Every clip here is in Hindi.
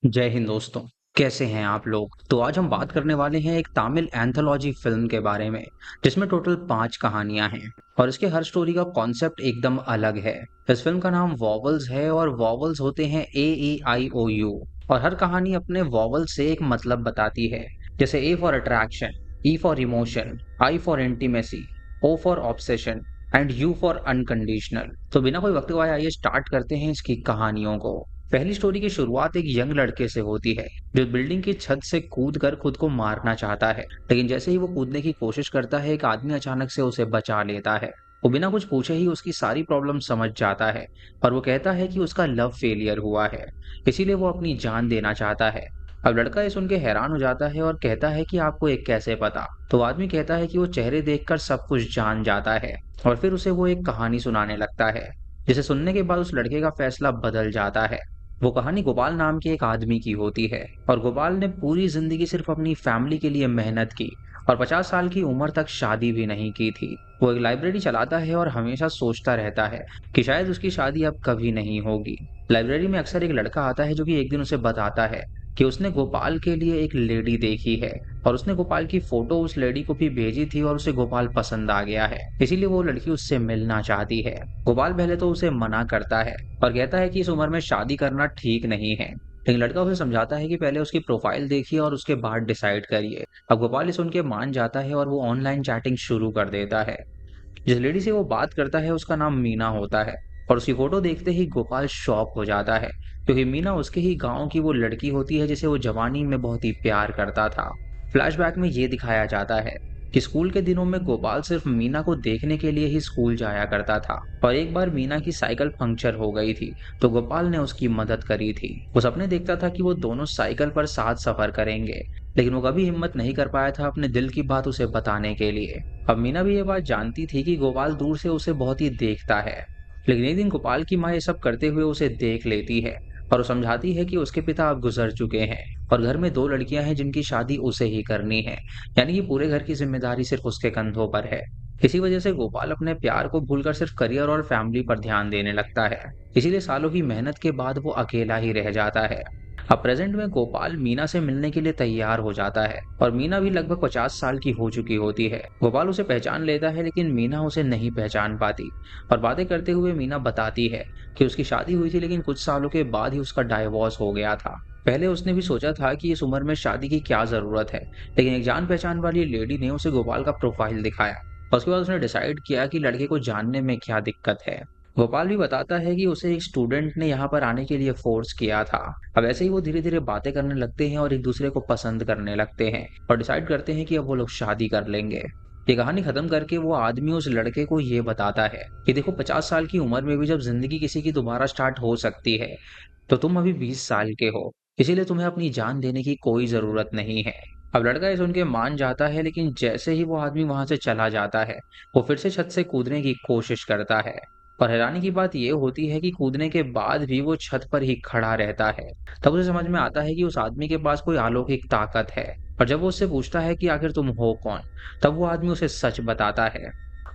जय हिंद दोस्तों। कैसे हैं आप लोग। तो आज हम बात करने वाले हैं एक तमिल एंथोलॉजी फिल्म के बारे में जिसमें टोटल 5 कहानियां हैं और इसके हर स्टोरी का कॉन्सेप्ट एकदम अलग है। इस फिल्म का नाम वॉवल्स है और वॉवल्स होते हैं AEIOU और हर कहानी अपने वॉवल से एक मतलब बताती है। जैसे A for attraction, E for emotion, I for intimacy, O for obsession and U for unconditional. तो बिना कोई वक्त गवाए आइए स्टार्ट करते हैं इसकी कहानियों को। पहली स्टोरी की शुरुआत एक यंग लड़के से होती है जो बिल्डिंग की छत से कूद कर खुद को मारना चाहता है, लेकिन जैसे ही वो कूदने की कोशिश करता है एक आदमी अचानक से उसे बचा लेता है। वो बिना कुछ पूछे ही उसकी सारी प्रॉब्लम समझ जाता है और वो कहता है कि उसका लव फेलियर हुआ है, इसीलिए वो अपनी जान देना चाहता है। अब लड़का ये सुन के हैरान हो जाता है और कहता है कि आपको एक कैसे पता। तो आदमी कहता है कि वो चेहरे देखकर सब कुछ जान जाता है और फिर उसे वो एक कहानी सुनाने लगता है, जिसे सुनने के बाद उस लड़के का फैसला बदल जाता है। वो कहानी गोपाल नाम के एक आदमी की होती है और गोपाल ने पूरी जिंदगी सिर्फ अपनी फैमिली के लिए मेहनत की और 50 साल की उम्र तक शादी भी नहीं की थी। वो एक लाइब्रेरी चलाता है और हमेशा सोचता रहता है कि शायद उसकी शादी अब कभी नहीं होगी। लाइब्रेरी में अक्सर एक लड़का आता है जो कि एक दिन उसे बताता है कि उसने गोपाल के लिए एक लेडी देखी है और उसने गोपाल की फोटो उस लेडी को भी भेजी थी और उसे गोपाल पसंद आ गया है, इसीलिए वो लड़की उससे मिलना चाहती है। गोपाल पहले तो उसे मना करता है और कहता है कि इस उम्र में शादी करना ठीक नहीं है, लेकिन लड़का उसे समझाता है कि पहले उसकी प्रोफाइल देखिए और उसके बाद डिसाइड करिए। अब गोपाल इस उनके मान जाता है और वो ऑनलाइन चैटिंग शुरू कर देता है। जिस लेडी से वो बात करता है उसका नाम मीना होता है और उसकी फोटो देखते ही गोपाल शॉक हो जाता है, क्योंकि मीना उसके ही गांव की वो लड़की होती है जिसे वो जवानी में बहुत ही प्यार करता था। फ्लैशबैक में ये दिखाया जाता है कि स्कूल के दिनों में गोपाल सिर्फ मीना को देखने के लिए ही स्कूल जाया करता था और एक बार मीना की साइकिल पंक्चर हो गई थी तो गोपाल ने उसकी मदद करी थी। वो सपने देखता था कि वो दोनों साइकिल पर साथ सफर करेंगे, लेकिन वो कभी हिम्मत नहीं कर पाया था अपने दिल की बात उसे बताने के लिए। अब मीना भी ये बात जानती थी कि गोपाल दूर से उसे बहुत ही देखता है, लेकिन एक दिन गोपाल की माँ ये सब करते हुए उसे देख लेती है और वो समझाती है कि उसके पिता अब गुजर चुके हैं और घर में 2 लड़कियां हैं जिनकी शादी उसे ही करनी है, यानी कि पूरे घर की जिम्मेदारी सिर्फ उसके कंधों पर है। इसी वजह से गोपाल अपने प्यार को भूलकर सिर्फ करियर और फैमिली पर ध्यान देने लगता है, इसीलिए सालों की मेहनत के बाद वो अकेला ही रह जाता है। अब प्रेजेंट में गोपाल मीना से मिलने के लिए तैयार हो जाता है और मीना भी लगभग 50 साल की हो चुकी होती है। गोपाल उसे पहचान लेता है लेकिन मीना उसे नहीं पहचान पाती और बातें करते हुए मीना बताती है कि उसकी शादी हुई थी लेकिन कुछ सालों के बाद ही उसका डाइवोर्स हो गया था। पहले उसने भी सोचा था कि इस उम्र में शादी की क्या जरूरत है, लेकिन एक जान पहचान वाली लेडी ने उसे गोपाल का प्रोफाइल दिखाया और उसके बाद उसने डिसाइड किया कि लड़के को जानने में क्या दिक्कत है। गोपाल भी बताता है कि उसे एक स्टूडेंट ने यहाँ पर आने के लिए फोर्स किया था। अब ऐसे ही वो धीरे धीरे बातें करने लगते हैं और एक दूसरे को पसंद करने लगते हैं और डिसाइड करते हैं कि अब वो लोग शादी कर लेंगे। ये कहानी खत्म करके वो आदमी उस लड़के को ये बताता है कि देखो, 50 साल की उम्र में भी जब जिंदगी किसी की दोबारा स्टार्ट हो सकती है तो तुम अभी 20 साल के हो, इसीलिए तुम्हें अपनी जान देने की कोई जरूरत नहीं है। अब लड़का ये सुन के मान जाता है, लेकिन जैसे ही वो आदमी वहां से चला जाता है वो फिर से छत से कूदने की कोशिश करता है और हैरानी की बात यह होती है कि कूदने के बाद भी वो छत पर ही खड़ा रहता है। तब उसे समझ में आता है कि उस आदमी के पास कोई अलौकिक ताकत है और जब वो उससे पूछता है कि आखिर तुम हो कौन, तब वो आदमी उसे सच बताता है।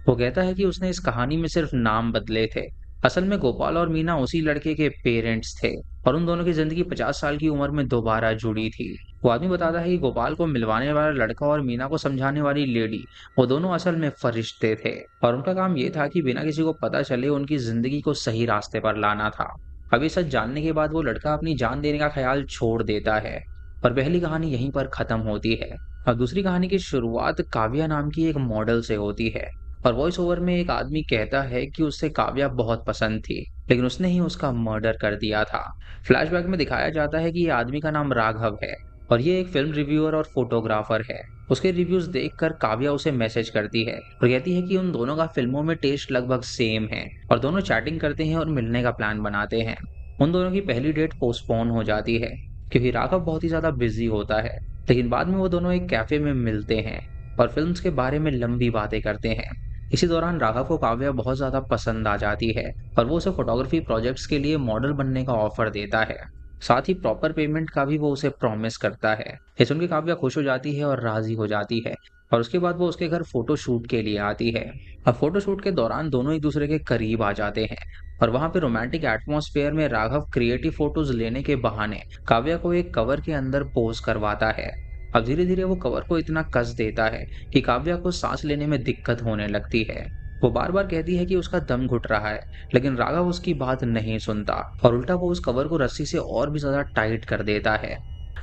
वो कहता है कि उसने इस कहानी में सिर्फ नाम बदले थे, असल में गोपाल और मीना उसी लड़के के पेरेंट्स थे और उन दोनों की जिंदगी 50 साल की उम्र में दोबारा जुड़ी थी। वो आदमी बताता है कि गोपाल को मिलवाने वाला लड़का और मीना को समझाने वाली लेडी, वो दोनों असल में फरिश्ते थे और उनका काम ये था कि बिना किसी को पता चले उनकी जिंदगी को सही रास्ते पर लाना था। अब ये सच जानने के बाद वो लड़का अपनी जान देने का ख्याल छोड़ देता है और पहली कहानी यहीं पर खत्म होती है। अब दूसरी कहानी की शुरुआत काव्या नाम की एक मॉडल से होती है और वॉइस ओवर में एक आदमी कहता है कि उससे काव्या बहुत पसंद थी, लेकिन उसने ही उसका मर्डर कर दिया था। फ्लैशबैक में दिखाया जाता है कि ये आदमी का नाम राघव है और ये एक फिल्म रिव्यूअर और फोटोग्राफर है। उसके रिव्यूज देखकर काव्या उसे मैसेज करती है और कहती है कि उन दोनों का फिल्मों में टेस्ट लगभग सेम है और दोनों चैटिंग करते हैं और मिलने का प्लान बनाते हैं। उन दोनों की पहली डेट पोस्टपोन हो जाती है क्योंकि राघव बहुत ही ज्यादा बिजी होता है, लेकिन बाद में वो दोनों एक कैफे में मिलते हैं और फिल्म्स के बारे में लंबी बातें करते हैं। इसी दौरान राघव को काव्या बहुत ज्यादा पसंद आ जाती है और वो उसे फोटोग्राफी प्रोजेक्ट्स के लिए मॉडल बनने का ऑफर देता है, साथ ही प्रॉपर पेमेंट का भी वो उसे प्रॉमिस करता है। ये सुन के काव्या खुश हो जाती है और राजी हो जाती है और उसके बाद वो उसके घर फोटो शूट के लिए आती है। अब फोटो शूट के दौरान दोनों एक दूसरे के करीब आ जाते हैं और वहां पे रोमांटिक एटमॉस्फेयर में राघव क्रिएटिव फोटोज लेने के बहाने काव्या को एक कवर के अंदर पोज करवाता है। अब धीरे धीरे वो कवर को इतना कस देता है कि काव्या को सांस लेने में दिक्कत होने लगती है। वो बार बार कहती है कि उसका दम घुट रहा है, लेकिन राघव उसकी बात नहीं सुनता और उल्टा वो उस कवर को रस्सी से और भी ज्यादा टाइट कर देता है।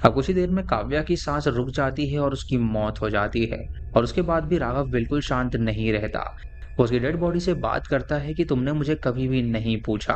अब कुछ ही देर में काव्या की सांस रुक जाती है और उसकी मौत हो जाती है। और उसके बाद भी राघव बिल्कुल शांत नहीं रहता। वो उसकी डेड बॉडी से बात करता है कि तुमने मुझे कभी भी नहीं पूछा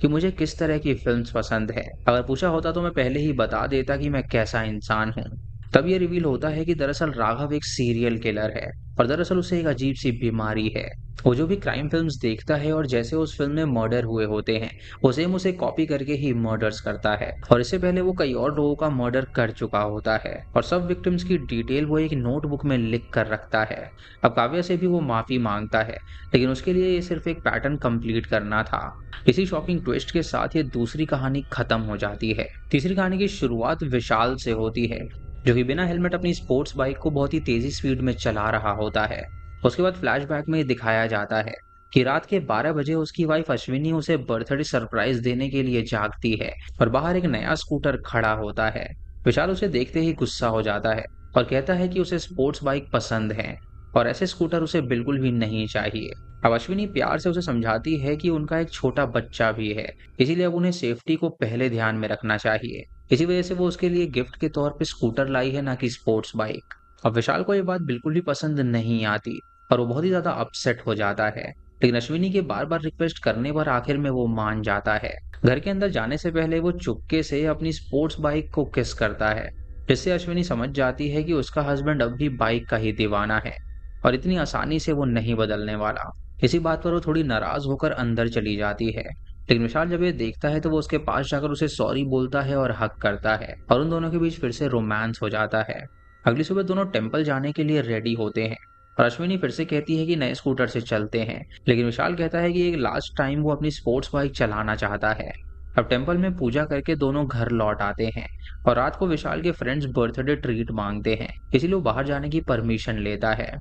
कि मुझे किस तरह की फिल्म्स पसंद है। अगर पूछा होता तो मैं पहले ही बता देता कि मैं कैसा इंसान हूँ। तब ये रिवील होता है कि दरअसल राघव एक सीरियल किलर है और दरअसल उसे एक अजीब सी बीमारी है। वो जो भी क्राइम फिल्म्स देखता है और जैसे उस फिल्म में मर्डर हुए होते हैं, वो सेम उसे कॉपी करके ही मर्डर्स करता है। और इससे पहले वो कई और लोगों का मर्डर कर चुका होता है और सब विक्टिम्स की डिटेल वो एक नोटबुक में लिख कर रखता है। अब काव्या से भी वो माफी मांगता है, लेकिन उसके लिए ये सिर्फ एक पैटर्न कंप्लीट करना था। इसी शॉकिंग ट्विस्ट के साथ ये दूसरी कहानी खत्म हो जाती है। तीसरी कहानी की शुरुआत विशाल से होती है, जो कि बिना हेलमेट अपनी स्पोर्ट्स बाइक को बहुत ही तेजी स्पीड में चला रहा होता है। उसके बाद फ्लैशबैक में दिखाया जाता है कि रात के 12 बजे उसकी वाइफ अश्विनी उसे बर्थडे सरप्राइज देने के लिए जागती है और बाहर एक नया स्कूटर खड़ा होता है। विशाल उसे देखते ही गुस्सा हो जाता है और कहता है कि उसे स्पोर्ट्स बाइक पसंद है और ऐसे स्कूटर उसे बिल्कुल भी नहीं चाहिए। अब अश्विनी प्यार से उसे समझाती है कि उनका एक छोटा बच्चा भी है, इसीलिए अब उन्हें सेफ्टी को पहले ध्यान में रखना चाहिए। इसी वजह से वो उसके लिए गिफ्ट के तौर पे स्कूटर लाई है, ना कि स्पोर्ट्स बाइक। अब विशाल को ये बात बिल्कुल भी पसंद नहीं आती और वो बहुत ही ज्यादा अपसेट हो जाता है, लेकिन अश्विनी के बार बार रिक्वेस्ट करने पर आखिर में वो मान जाता है। घर के अंदर जाने से पहले वो चुपके से अपनी स्पोर्ट्स बाइक को किस करता है, जिससे अश्विनी समझ जाती है कि उसका हस्बैंड अब भी बाइक का ही दीवाना है और इतनी आसानी से वो नहीं बदलने वाला। इसी बात पर वो थोड़ी नाराज होकर अंदर चली जाती है, लेकिन विशाल जब ये देखता है तो वो उसके पास जाकर उसे सॉरी बोलता है और हक करता है और उन दोनों के बीच फिर से रोमांस हो जाता है। अगली सुबह दोनों टेम्पल जाने के लिए रेडी होते हैं और अश्विनी फिर से कहती है कि नए स्कूटर से चलते हैं, लेकिन विशाल कहता है कि एक लास्ट टाइम वो अपनी स्पोर्ट्स बाइक चलाना चाहता है। अब टेम्पल में पूजा करके दोनों घर लौट आते हैं और रात को विशाल के फ्रेंड्स बर्थडे ट्रीट मांगते हैं, इसीलिए वो बाहर जाने की परमिशन लेता है।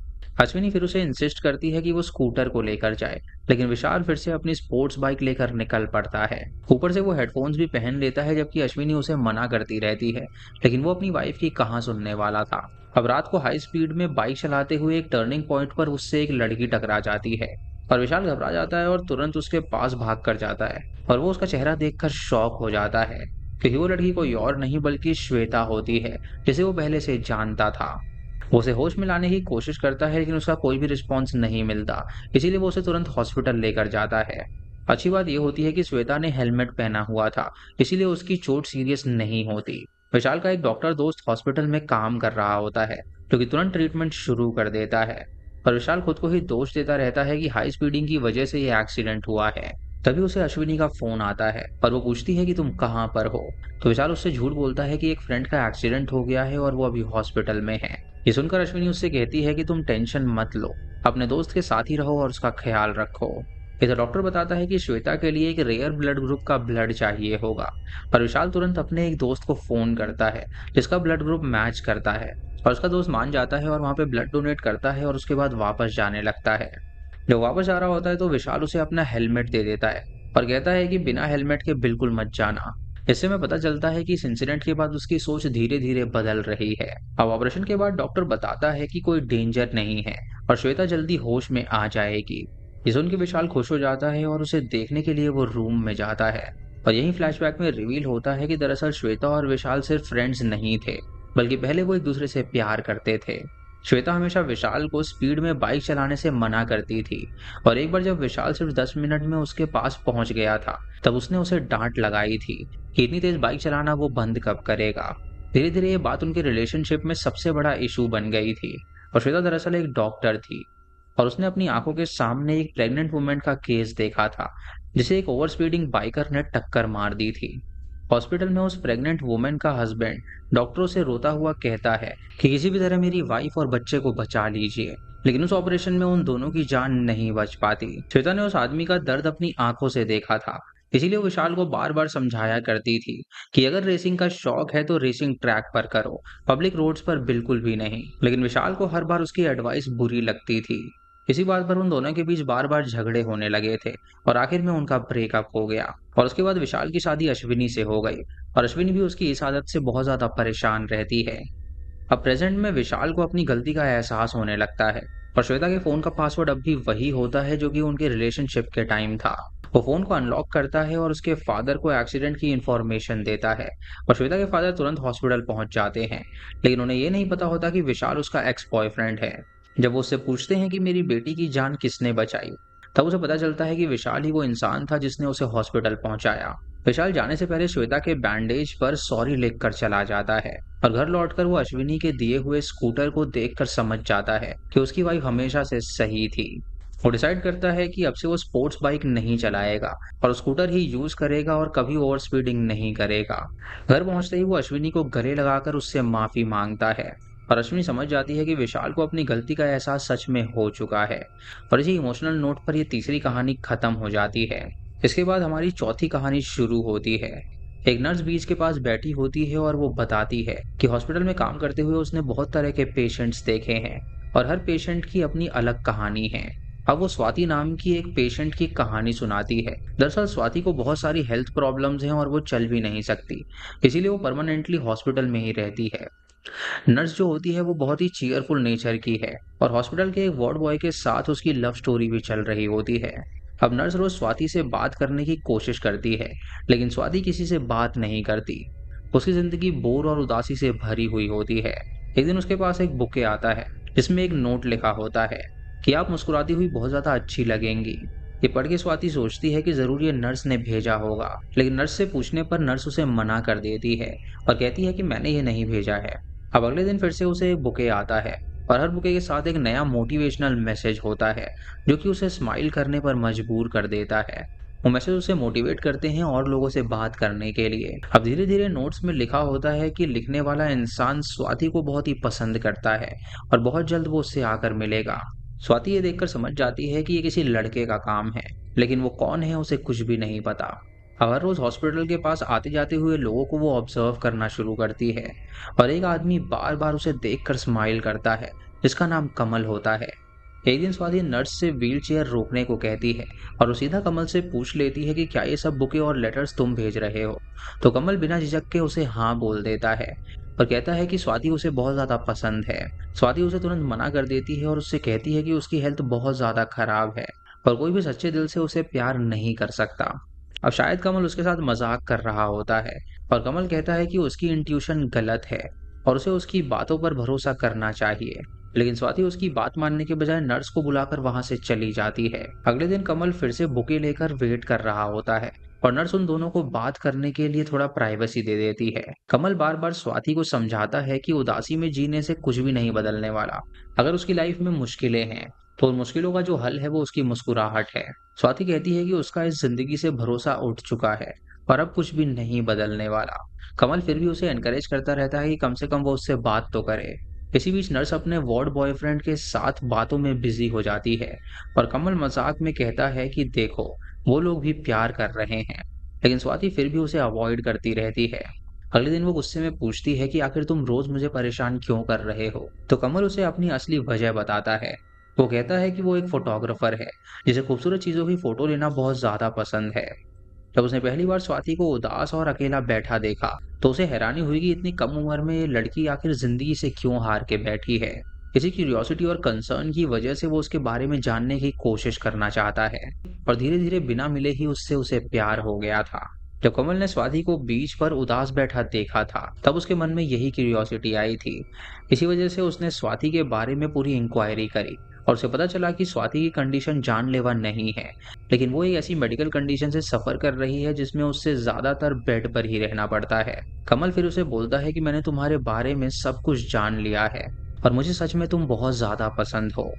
अश्विनी फिर उसे इंसिस्ट करती है कि वो स्कूटर को लेकर जाए, लेकिन विशाल फिर से अपनी स्पोर्ट्स बाइक लेकर निकल पड़ता है। ऊपर से वो हेडफोन्स भी पहन लेता है, जबकि अश्विनी उसे मना करती रहती है, लेकिन वो अपनी वाइफ की कहाँ सुनने वाला था। अब रात को हाई स्पीड में बाइक चलाते हुए एक टर्निंग पॉइंट पर उससे एक लड़की टकरा जाती है और विशाल घबरा जाता है और तुरंत उसके पास भाग कर जाता है और वो उसका चेहरा देखकर शॉक हो जाता है, क्योंकि वो लड़की कोई और नहीं बल्कि श्वेता होती है, जिसे वो पहले से जानता था। वो उसे होश में लाने की कोशिश करता है, लेकिन उसका कोई भी रिस्पॉन्स नहीं मिलता, इसीलिए वो उसे तुरंत हॉस्पिटल लेकर जाता है। अच्छी बात यह होती है कि श्वेता ने हेलमेट पहना हुआ था, इसीलिए उसकी चोट सीरियस नहीं होती। विशाल का एक डॉक्टर दोस्त हॉस्पिटल में काम कर रहा होता है, जो कि तुरंत ट्रीटमेंट शुरू कर देता है। पर विशाल खुद को ही दोष देता रहता है कि हाई स्पीडिंग की वजह से यह एक्सीडेंट हुआ है। तभी उसे अश्विनी का फोन आता है और वो पूछती है कि तुम कहाँ पर हो। तो विशाल उससे झूठ बोलता है कि एक फ्रेंड का एक्सीडेंट हो गया है और वो अभी हॉस्पिटल में है। ये सुनकर अश्विनी उससे कहती है कि तुम टेंशन मत लो, अपने दोस्त के साथ ही रहो और उसका ख्याल रखो। इधर डॉक्टर बताता है कि श्वेता के लिए एक रेयर ब्लड ग्रुप का ब्लड चाहिए होगा, पर विशाल तुरंत अपने एक दोस्त को फोन करता है जिसका ब्लड ग्रुप मैच करता है और उसका दोस्त मान जाता है और वहां पे ब्लड डोनेट करता है और उसके बाद वापस जाने लगता है। जब वापस आ रहा होता है तो विशाल उसे अपना हेलमेट दे देता है और कहता है कि बिना हेलमेट के बिल्कुल मत जाना। इससे हमें पता चलता है कि इस इंसिडेंट के बाद उसकी सोच धीरे धीरे बदल रही है। अब ऑपरेशन के बाद डॉक्टर बताता है कि कोई डेंजर नहीं है और श्वेता जल्दी होश में आ जाएगी। ये सुन के विशाल खुश हो जाता है और उसे देखने के लिए वो रूम में जाता है और यही फ्लैशबैक में रिवील होता है कि दरअसल श्वेता और विशाल सिर्फ फ्रेंड्स नहीं थे, बल्कि पहले वो एक दूसरे से प्यार करते थे। श्वेता हमेशा विशाल को स्पीड में बाइक चलाने से मना करती थी और एक बार जब विशाल सिर्फ 10 मिनट में उसके पास पहुंच गया था, तब उसने उसे डांट लगाई थी कि इतनी तेज बाइक चलाना वो बंद कब करेगा। धीरे धीरे ये बात उनके रिलेशनशिप में सबसे बड़ा इशू बन गई थी और श्वेता दरअसल एक डॉक्टर थी और उसने अपनी आंखों के सामने एक प्रेग्नेंट वुमेन का केस देखा था, जिसे एक ओवर स्पीडिंग बाइकर ने टक्कर मार दी थी। हॉस्पिटल में उस प्रेग्नेंट वुमेन का हस्बैंड डॉक्टरों से रोता हुआ कहता है कि किसी भी तरह मेरी वाइफ और बच्चे को बचा लीजिए, लेकिन उस ऑपरेशन में उन दोनों की जान नहीं बच पाती। श्वेता ने उस आदमी का दर्द अपनी आंखों से देखा था, इसीलिए वो विशाल को बार बार समझाया करती थी कि अगर रेसिंग का शौक है तो रेसिंग ट्रैक पर करो, पब्लिक रोड्स पर बिल्कुल भी नहीं। लेकिन विशाल को हर बार उसकी एडवाइस बुरी लगती थी। इसी बात पर उन दोनों के बीच बार बार झगड़े होने लगे थे और आखिर में उनका ब्रेकअप हो गया। और उसके बाद विशाल की शादी अश्विनी से हो गई और अश्विनी भी उसकी इस आदत से बहुत ज्यादा परेशान रहती है। अब प्रेजेंट में विशाल को अपनी गलती का एहसास होने लगता है और श्वेता के फोन का पासवर्ड अब भी वही होता है जो कि उनके रिलेशनशिप के टाइम था। वो फोन को अनलॉक करता है और उसके फादर को एक्सीडेंट की इंफॉर्मेशन देता है और श्वेता के फादर तुरंत हॉस्पिटल पहुंच जाते हैं। लेकिन उन्हें ये नहीं पता होता कि विशाल उसका एक्स बॉयफ्रेंड है। जब वो उससे पूछते हैं कि मेरी बेटी की जान किसने बचाई, तब उसे पता चलता है कि विशाल ही वो इंसान था जिसने उसे हॉस्पिटल पहुंचाया। विशाल जाने से पहले श्वेता के बैंडेज पर सॉरी लिखकर चला जाता है और घर लौटकर वो अश्विनी के दिए हुए स्कूटर को देखकर समझ जाता है कि उसकी वाइफ हमेशा से सही थी। वो डिसाइड करता है कि अब से वो स्पोर्ट्स बाइक नहीं चलाएगा और स्कूटर ही यूज करेगा और कभी ओवर स्पीडिंग नहीं करेगा। घर पहुंचते ही वो अश्विनी को गले लगाकर उससे माफी मांगता है और अश्विनी समझ जाती है कि विशाल को अपनी गलती का एहसास सच में हो चुका है। और इसी इमोशनल नोट पर यह तीसरी कहानी खत्म हो जाती है। इसके बाद हमारी चौथी कहानी शुरू होती है। एक नर्स बीच के पास बैठी होती है और वो बताती है कि हॉस्पिटल में काम करते हुए उसने बहुत तरह के पेशेंट्स देखे हैं और हर पेशेंट की अपनी अलग कहानी है। अब वो स्वाति नाम की एक पेशेंट की कहानी सुनाती है। दरअसल स्वाति को बहुत सारी हेल्थ प्रॉब्लम्स हैं और वो चल भी नहीं सकती, इसीलिए वो परमानेंटली हॉस्पिटल में ही रहती है। नर्स जो होती है वो बहुत ही चीयरफुल नेचर की है और हॉस्पिटल के एक वार्ड बॉय के साथ उसकी लव स्टोरी भी चल रही होती है। अब नर्स रोज स्वाति से बात करने की कोशिश करती है, लेकिन स्वाति किसी से बात नहीं करती। उसकी जिंदगी बोर और उदासी से भरी हुई होती है। एक दिन उसके पास एक बुके आता है जिसमें एक नोट लिखा होता है कि आप मुस्कुराती हुई बहुत ज्यादा अच्छी लगेंगी। ये पढ़ के स्वाति सोचती है कि जरूर ये नर्स ने भेजा होगा, लेकिन नर्स से पूछने पर नर्स उसे मना कर देती है और कहती है कि मैंने ये नहीं भेजा है। अब अगले दिन फिर से उसे एक बुके आता है और हर बुके के साथ एक नया मोटिवेशनल मैसेज होता है जो कि उसे स्माइल करने पर मजबूर कर देता है। वो मैसेज उसे मोटिवेट करते हैं और लोगों से बात करने के लिए। अब धीरे धीरे नोट्स में लिखा होता है कि लिखने वाला इंसान स्वाति को बहुत ही पसंद करता है और बहुत जल्द वो उससे आकर मिलेगा। स्वाति ये देखकर समझ जाती है कि ये किसी लड़के का काम है, लेकिन वो कौन है उसे कुछ भी नहीं पता। अब हर रोज हॉस्पिटल के पास आते जाते हुए लोगों को वो ऑब्जर्व करना शुरू करती है और एक आदमी बार बार उसे देखकर स्माइल करता है जिसका नाम कमल होता है। एक दिन स्वाति नर्स से व्हील चेयर रोकने को कहती है और वो सीधा कमल से पूछ लेती है कि क्या ये सब बुके और लेटर्स तुम भेज रहे हो। तो कमल बिना झिझक के उसे हाँ बोल देता है और कहता है कि स्वाति उसे बहुत ज्यादा पसंद है। स्वाति उसे तुरंत मना कर देती है और उससे कहती है कि उसकी हेल्थ बहुत ज्यादा खराब है और कोई भी सच्चे दिल से उसे प्यार नहीं कर सकता। अब शायद कमल उसके साथ मजाक कर रहा होता है और कमल कहता है कि उसकी इंट्यूशन गलत है और उसे उसकी बातों पर भरोसा करना चाहिए। लेकिन स्वाति उसकी बात मानने के बजाय नर्स को बुलाकर वहां से चली जाती है। अगले दिन कमल फिर से बुके लेकर वेट कर रहा होता है और नर्स उन दोनों को बात करने के लिए थोड़ा प्राइवेसी दे देती है। कमल बार बार स्वाति को समझाता है कि उदासी में जीने से कुछ भी नहीं बदलने वाला। अगर उसकी लाइफ में मुश्किलें हैं तो उन मुश्किलों का जो हल है वो उसकी मुस्कुराहट है। स्वाति कहती है कि उसका इस जिंदगी से भरोसा उठ चुका है और अब कुछ भी नहीं बदलने वाला। कमल फिर भी उसे एनकरेज करता रहता है कि कम से कम वो उससे बात तो करे। इसी बीच नर्स अपने वार्ड बॉयफ्रेंड के साथ बातों में बिजी हो जाती है और कमल मजाक में कहता है कि देखो वो लोग भी प्यार कर रहे हैं। लेकिन स्वाति फिर भी उसे अवॉइड करती रहती है। अगले दिन वो गुस्से में पूछती है कि आखिर तुम रोज मुझे परेशान क्यों कर रहे हो। तो कमल उसे अपनी असली वजह बताता है। वो कहता है कि वो एक फोटोग्राफर है जिसे खूबसूरत चीजों की फोटो लेना बहुत ज्यादा पसंद है। जब उसने पहली बार स्वाति को उदास और अकेला बैठा देखा तो उसे हैरानी हुई कि इतनी कम उम्र में ये लड़की आखिर जिंदगी से क्यों हार के बैठी है। इसी क्यूरियोसिटी और कंसर्न की वजह से वो उसके बारे में जानने की कोशिश करना चाहता है और धीरे धीरे बिना मिले ही उससे उसे प्यार हो गया था। जब कमल ने स्वाति को बीच पर उदास बैठा देखा था तब उसके मन में यही क्यूरियोसिटी आई थी। इसी वजह से उसने स्वाति के बारे में पूरी इंक्वायरी करी और उसे पता चला कि स्वाति की कंडीशन जानलेवा नहीं है, लेकिन वो एक ऐसी मेडिकल कंडीशन से सफर कर रही है जिसमें उससे ज्यादातर बेड पर ही रहना पड़ता है। कमल फिर उसे बोलता है कि मैंने तुम्हारे बारे में सब कुछ जान लिया है और मुझे सच में तुम बहुत ज्यादा पसंद हो।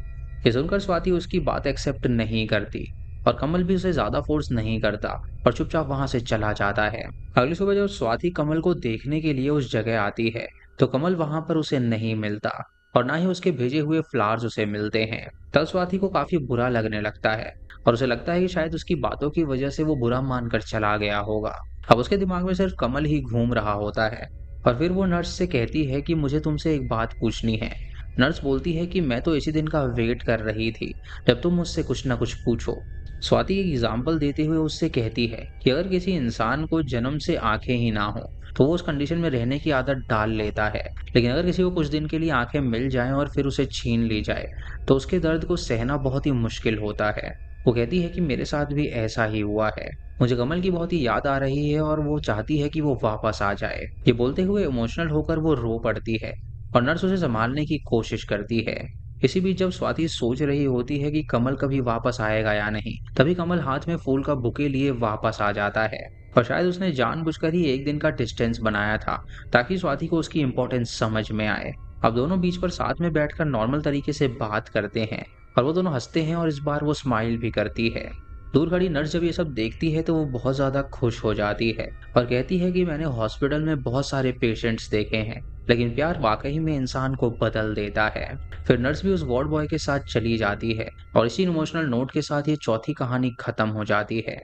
ये सुनकर स्वाति उसकी बात एक्सेप्ट नहीं करती और कमल भी उसे ज्यादा फोर्स नहीं करता और चुपचाप वहां से चला जाता है। अगली सुबह जब स्वाति कमल को देखने के लिए उस जगह आती है तो कमल वहां पर उसे नहीं मिलता और ना ही उसके भेजे हुए फ्लावर्स उसे मिलते हैं। तब स्वाति को काफी बुरा लगने लगता है और उसे लगता है कि शायद उसकी बातों की वजह से वो बुरा मानकर चला गया होगा। अब उसके दिमाग में सिर्फ कमल ही घूम रहा होता है और फिर वो नर्स से कहती है कि मुझे तुमसे एक बात पूछनी है। नर्स बोलती है कि मैं तो इसी दिन का वेट कर रही थी जब तुम मुझसे कुछ ना कुछ पूछो। स्वाति एक एग्जाम्पल देते हुए उससे कहती है कि अगर किसी इंसान को जन्म से आंखें ही ना हो तो वो उस कंडीशन में रहने की आदत डाल लेता है, लेकिन अगर किसी को कुछ दिन के लिए आंखें मिल जाएं और फिर उसे छीन ली जाए तो उसके दर्द को सहना बहुत ही मुश्किल होता है। वो कहती है कि मेरे साथ भी ऐसा ही हुआ है। मुझे कमल की बहुत ही याद आ रही है और वो चाहती है कि वो वापस आ जाए। ये बोलते हुए इमोशनल होकर वो रो पड़ती है और नर्स उसे संभालने की कोशिश करती है। इसी बीच जब स्वाति सोच रही होती है कि कमल कभी वापस आएगा या नहीं, तभी कमल हाथ में फूल का बुके लिए वापस आ जाता है। और शायद उसने जानबूझकर ही एक दिन का डिस्टेंस बनाया था ताकि स्वाति को उसकी इम्पोर्टेंस समझ में आए। अब दोनों बीच पर साथ में बैठकर नॉर्मल तरीके से बात करते हैं और वो दोनों हंसते हैं और इस बार वो स्माइल भी करती है। दूर खड़ी नर्स जब ये सब देखती है तो वो बहुत ज्यादा खुश हो जाती है और कहती है कि मैंने हॉस्पिटल में बहुत सारे पेशेंट्स देखे हैं, लेकिन प्यार वाकई में इंसान को बदल देता है। फिर नर्स भी उस वार्ड बॉय के साथ चली जाती है और इसी इमोशनल नोट के साथ ये चौथी कहानी खत्म हो जाती है।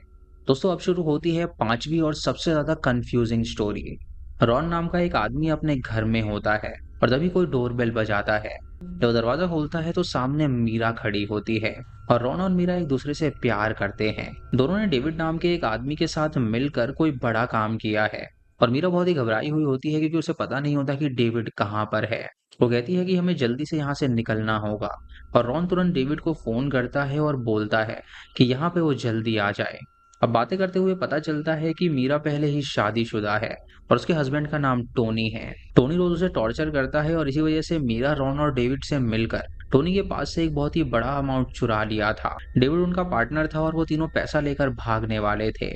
दोस्तों अब शुरू होती है पांचवी और सबसे ज्यादा कंफ्यूजिंग स्टोरी। रॉन नाम का एक आदमी अपने घर में होता है और तभी कोई डोरबेल बजाता है। जब दरवाजा खोलता है तो सामने मीरा खड़ी होती है और रॉन और मीरा एक दूसरे से प्यार करते हैं। दोनों ने डेविड नाम के एक आदमी के साथ मिलकर कोई बड़ा काम किया है और मीरा बहुत ही घबराई हुई होती है क्योंकि उसे पता नहीं होता कि डेविड कहाँ पर है। वो कहती है कि हमें जल्दी से यहाँ से निकलना होगा और रॉन तुरंत डेविड को फोन करता है और बोलता है कि यहाँ पे वो जल्दी आ जाए। अब बातें करते हुए पता चलता है कि मीरा पहले ही शादीशुदा है और उसके हस्बैंड का नाम टोनी है। टोनी रोज उसे टॉर्चर करता है और इसी वजह से मीरा रॉन और डेविड से मिलकर टोनी के पास से एक बहुत ही बड़ा अमाउंट चुरा लिया था। डेविड उनका पार्टनर था और वो तीनों पैसा लेकर भागने वाले थे।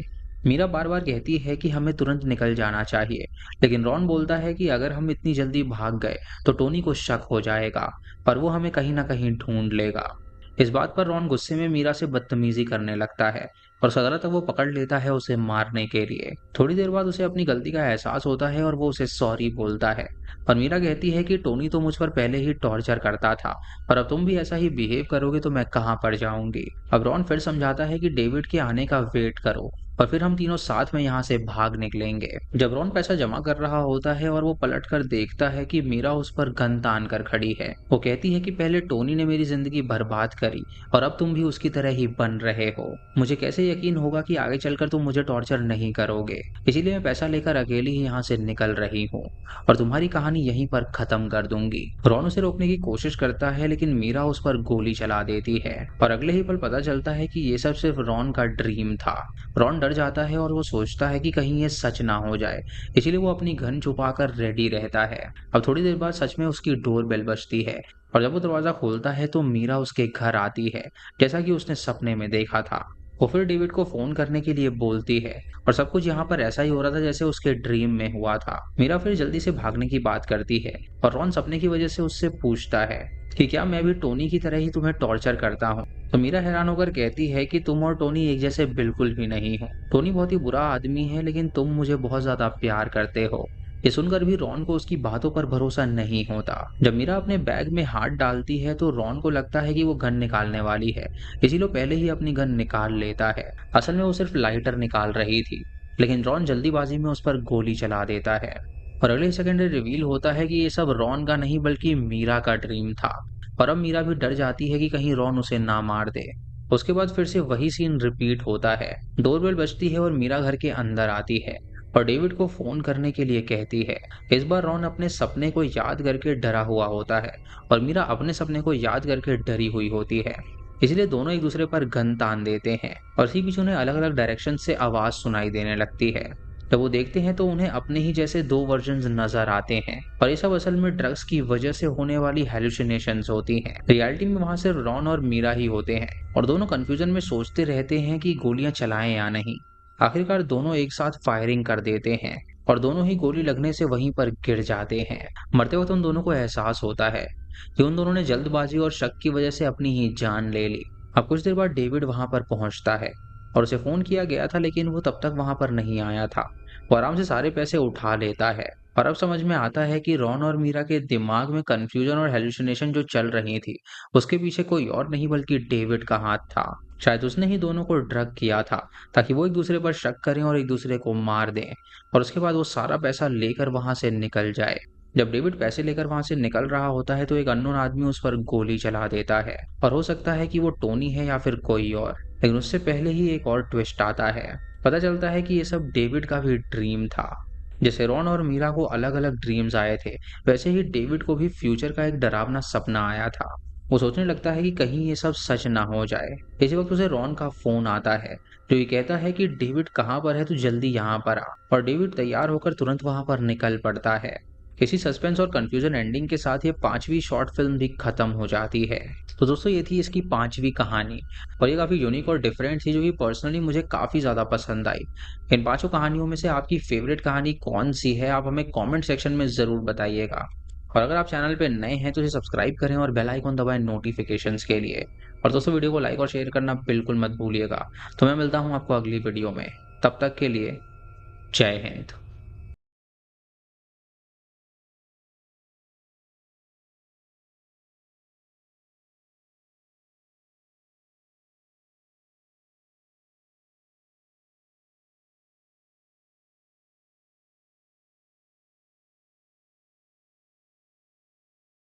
मीरा बार बार कहती है कि हमें तुरंत निकल जाना चाहिए, लेकिन रॉन बोलता है कि अगर हम इतनी जल्दी भाग गए तो टोनी को शक हो जाएगा और वो हमें कहीं ना कहीं ढूंढ लेगा। इस बात पर रॉन गुस्से में मीरा से बदतमीजी करने लगता है और सदरा तक वो पकड़ लेता है उसे मारने के लिए। थोड़ी देर बाद उसे अपनी गलती का एहसास होता है और वो उसे सॉरी बोलता है और मीरा कहती है कि टोनी तो मुझ पर पहले ही टॉर्चर करता था और अब तुम भी ऐसा ही बिहेव करोगे तो मैं कहाँ पर जाऊंगी। अब रॉन फिर समझाता है कि डेविड के आने का वेट करो और फिर हम तीनों साथ में यहाँ से भाग निकलेंगे। जब रॉन पैसा जमा कर रहा होता है और वो पलट कर देखता है कि मीरा उस पर गन तान कर खड़ी है, वो कहती है कि पहले टोनी ने मेरी जिंदगी बर्बाद करी और अब तुम भी उसकी तरह ही बन रहे हो। मुझे कैसे यकीन होगा कि आगे चलकर तुम मुझे टॉर्चर नहीं करोगे, इसीलिए मैं पैसा लेकर अकेली ही यहाँ से निकल रही हूँ और तुम्हारी कहानी यहीं पर खत्म कर दूंगी। रॉन उसे रोकने की कोशिश करता है लेकिन मीरा उस पर गोली चला देती है और अगले ही पल पता चलता है कि ये सब सिर्फ रॉन का ड्रीम था। रॉन डर जाता है और वो सोचता है कि कहीं ये सच ना हो जाए, इसीलिए वो अपनी गन छुपाकर रेडी रहता है। अब थोड़ी देर बाद सच में उसकी डोर बेल बजती है और जब वो दरवाजा खोलता है तो मीरा उसके घर आती है जैसा कि उसने सपने में देखा था। वो फिर डेविड को फोन करने के लिए बोलती है और सब कुछ यहाँ पर ऐसा ही हो रहा था जैसे उसके ड्रीम में हुआ था। मीरा फिर जल्दी से भागने की बात करती है और रॉन सपने की वजह से उससे पूछता है कि क्या मैं भी टोनी की तरह ही तुम्हें टॉर्चर करता हूँ। तो मीरा हैरान होकर कहती है कि तुम और टोनी एक जैसे बिल्कुल भी नहीं हो। टोनी बहुत ही बुरा आदमी है लेकिन तुम मुझे बहुत ज्यादा प्यार करते हो। ये सुनकर भी रॉन को उसकी बातों पर भरोसा नहीं होता। जब मीरा अपने बैग में हाथ डालती है तो रॉन को लगता है कि वो गन निकालने वाली है, इसीलिए पहले ही अपनी गन निकाल लेता है। असल में वो सिर्फ लाइटर निकाल रही थी, लेकिन रॉन जल्दीबाजी में उस पर गोली चला देता है और अगले सेकंड रिवील होता है कि ये सब रॉन का नहीं बल्कि मीरा का ड्रीम था। और अब मीरा भी डर जाती है कि कहीं रॉन उसे ना मार दे। उसके बाद फिर से वही सीन रिपीट होता है। डोरबेल बजती है और मीरा घर के अंदर आती है और डेविड को फोन करने के लिए कहती है। इस बार रॉन अपने सपने को याद करके डरा हुआ होता है और मीरा अपने सपने को याद करके डरी हुई होती है, इसलिए दोनों एक दूसरे पर गन तान देते हैं और इसी बीच उन्हें अलग अलग डायरेक्शन से आवाज सुनाई देने लगती है। जब वो देखते हैं तो उन्हें अपने ही जैसे दो वर्जन्स नजर आते हैं और ये सब असल में ड्रग्स की वजह से होने वाली हेलुसिनेशंस होती हैं। रियलिटी में वहां सिर्फ रॉन और मीरा ही होते हैं और दोनों कंफ्यूजन में सोचते रहते हैं कि गोलियां चलाएं या नहीं। आखिरकार दोनों एक साथ फायरिंग कर देते हैं और दोनों ही गोली लगने से वहीं पर गिर जाते हैं। मरते वक्त उन दोनों को एहसास होता है कि उन दोनों ने जल्दबाजी और शक की वजह से अपनी ही जान ले ली। अब कुछ देर बाद डेविड वहां पर पहुंचता है और उसे फोन किया गया था लेकिन वो तब तक वहां पर नहीं आया था। वो आराम से सारे पैसे उठा लेता है और अब समझ में आता है कि रॉन और मीरा के दिमाग में कंफ्यूजन और हेलुसिनेशन जो चल रही थी उसके पीछे कोई और नहीं बल्कि डेविड का हाथ था। शायद उसने ही दोनों को ड्रग किया था ताकि वो एक दूसरे पर शक करें और एक दूसरे को मार दें और उसके बाद वो सारा पैसा लेकर वहां से निकल जाए। जब डेविड पैसे लेकर वहां से निकल रहा होता है तो एक अननोन आदमी उस पर गोली चला देता है और हो सकता है कि वो टोनी है या फिर कोई और। लेकिन उससे पहले ही एक और ट्विस्ट आता है। पता चलता है कि ये सब डेविड का भी ड्रीम था। जैसे रॉन और मीरा को अलग अलग ड्रीम्स आए थे, वैसे ही डेविड को भी फ्यूचर का एक डरावना सपना आया था। वो सोचने लगता है कि कहीं ये सब सच ना हो जाए। इसी वक्त उसे रॉन का फोन आता है जो ये कहता है कि डेविड कहाँ पर है, तो जल्दी यहाँ पर आ। और डेविड तैयार होकर तुरंत वहां पर निकल पड़ता है। इसी सस्पेंस और कंफ्यूजन एंडिंग के साथ ये पांचवी शॉर्ट फिल्म भी खत्म हो जाती है। तो दोस्तों ये थी इसकी पांचवी कहानी और ये काफी यूनिक और डिफरेंट थी, जो कि पर्सनली मुझे काफी ज्यादा पसंद आई। इन पांचों कहानियों में से आपकी फेवरेट कहानी कौन सी है, आप हमें कमेंट सेक्शन में जरूर बताइएगा। और अगर आप चैनल पे नए हैं तो इसे सब्सक्राइब करें और बेल आइकन दबाएं नोटिफिकेशंस के लिए। और दोस्तों वीडियो को लाइक और शेयर करना बिल्कुल मत भूलिएगा। तो मैं मिलता हूँ आपको अगली वीडियो में, तब तक के लिए जय हिंद।